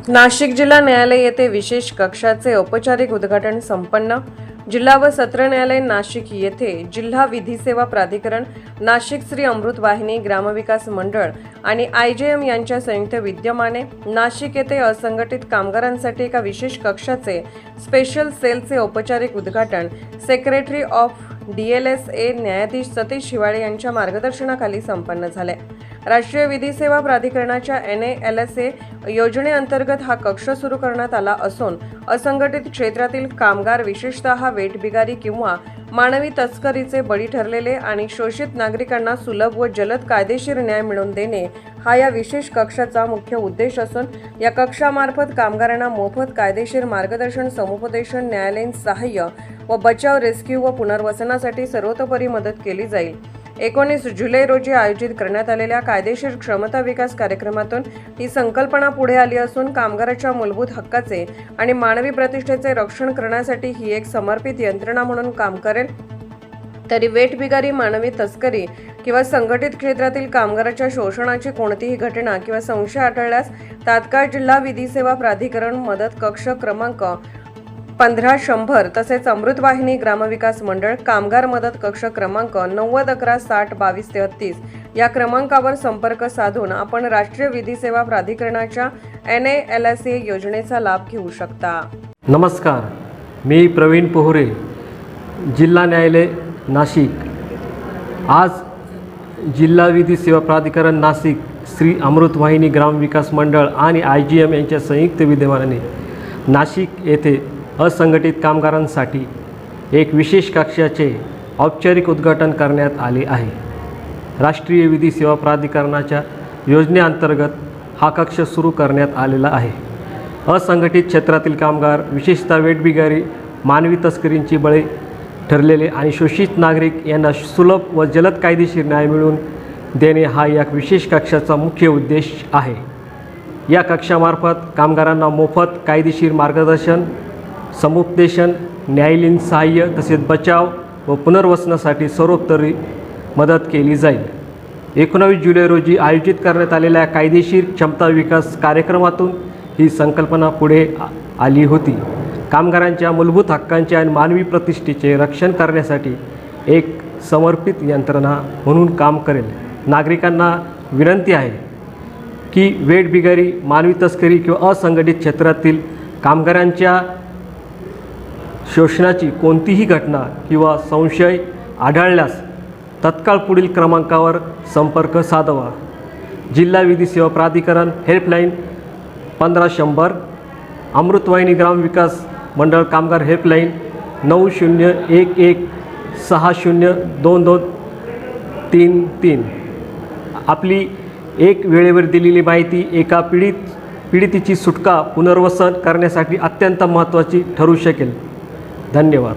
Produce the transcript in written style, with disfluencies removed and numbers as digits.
नाशिक जिल्हा न्यायालय येथे विशेष कक्षाचे औपचारिक उद्घाटन संपन्न। जिल्हा व सत्र न्यायालय नाशिक येथे जिल्हा विधी सेवा प्राधिकरण, नाशिक श्री अमृत वाहिनी ग्रामविकास मंडळ आणि IJM यांच्या संयुक्त विद्यमाने नाशिक येथे असंघटित कामगारांसाठी एका विशेष कक्षाचे स्पेशल सेलचे औपचारिक उद्घाटन सेक्रेटरी ऑफ DLSA न्यायाधीश सतीश हिवाळे यांच्या मार्गदर्शनाखाली संपन्न झाले। राष्ट्रीय विधी सेवा प्राधिकरणाच्या NALSA योजनेअंतर्गत हा कक्ष सुरू करण्यात आला असून असंघटित क्षेत्रातील कामगार, विशेषतः वेठबिगारी किंवा मानवी तस्करीचे बळी ठरलेले आणि शोषित नागरिकांना सुलभ व जलद कायदेशीर न्याय मिळवून देणे हा या विशेष कक्षाचा मुख्य उद्देश असून या कक्षामार्फत कामगारांना मोफत कायदेशीर मार्गदर्शन, समुपदेशन, न्यायालयीन सहाय्य व बचाव, रेस्क्यू व पुनर्वसनासाठी सर्वतोपरी मदत केली जाईल। 19 जुलै रोजी आयोजित करण्यात आलेल्या कायदेशीर क्षमता विकास कार्यक्रमातून ही संकल्पना पुढे आली असून कामगाराच्या मूलभूत हक्काचे आणि मानवी प्रतिष्ठेचे रक्षण करण्यासाठी ही एक समर्पित यंत्रणा म्हणून काम करेल। तरी वेठबिगारी, मानवी तस्करी किंवा संघटित क्षेत्रातील कामगाराच्या शोषणाची कोणतीही घटना किंवा संशय आढळल्यास तात्काळ जिल्हा विधी सेवा प्राधिकरण मदत कक्ष क्रमांक 1500 तसेच अमृत वाहिनी ग्रामविकास मंडळ कामगार मदत कक्ष क्रमांक 9011602233 या क्रमांकावर संपर्क साधून आपण राष्ट्रीय विधी सेवा प्राधिकरणाच्या NALSA योजनेचा लाभ घेऊ शकता। नमस्कार, मी प्रवीण पोहरे, जिल्हा न्यायालय नाशिक। आज जिल्हा विधी सेवा प्राधिकरण नाशिक, श्री अमृत वाहिनी ग्रामविकास मंडळ आणि IJM यांच्या संयुक्त विद्यमाने नाशिक येथे असंघटित कामगारांसाठी एक विशेष कक्षाचे औपचारिक उद्घाटन करण्यात आले आहे। राष्ट्रीय विधी सेवा प्राधिकरणाच्या योजनेअंतर्गत हा कक्ष सुरू करण्यात आलेला आहे। असंघटित क्षेत्रातील कामगार, विशेषतः वेठबिगारी, मानवी तस्करींची बळी ठरलेले आणि शोषित नागरिक यांना सुलभ व जलद कायदेशीर न्याय मिळवून देणे हा या विशेष कक्षाचा मुख्य उद्देश आहे। या कक्षामार्फत कामगारांना मोफत कायदेशीर मार्गदर्शन, समुपदेशन, न्यायालयीन सहाय्य तसेच बचाव व पुनर्वसनासाठी सर्वतोपरी मदत केली जाईल। 19 जुलै रोजी आयोजित करण्यात आलेल्या कायदेशीर क्षमता विकास कार्यक्रमातून ही संकल्पना पुढे आली होती। कामगारांच्या मूलभूत हक्कांचे आणि मानवी प्रतिष्ठेचे रक्षण करण्यासाठी एक समर्पित यंत्रणा म्हणून काम करेल। नागरिकांना विनंती आहे की वेठबिगारी, मानवी तस्करी किंवा असंघटित क्षेत्रातील कामगारांच्या शोषणाची कोणतीही घटना किंवा संशय आढळल्यास तत्काळ पुढील क्रमांकावर संपर्क साधावा। जिल्हा विधी सेवा प्राधिकरण हेल्पलाईन 1500, अमृतवाहिनी ग्रामविकास मंडळ कामगार हेल्पलाईन 9011602233। आपली एक वेळेवर दिलेली माहिती एका पीडितेची सुटका, पुनर्वसन करण्यासाठी अत्यंत महत्त्वाची ठरू शकेल। धन्यवाद।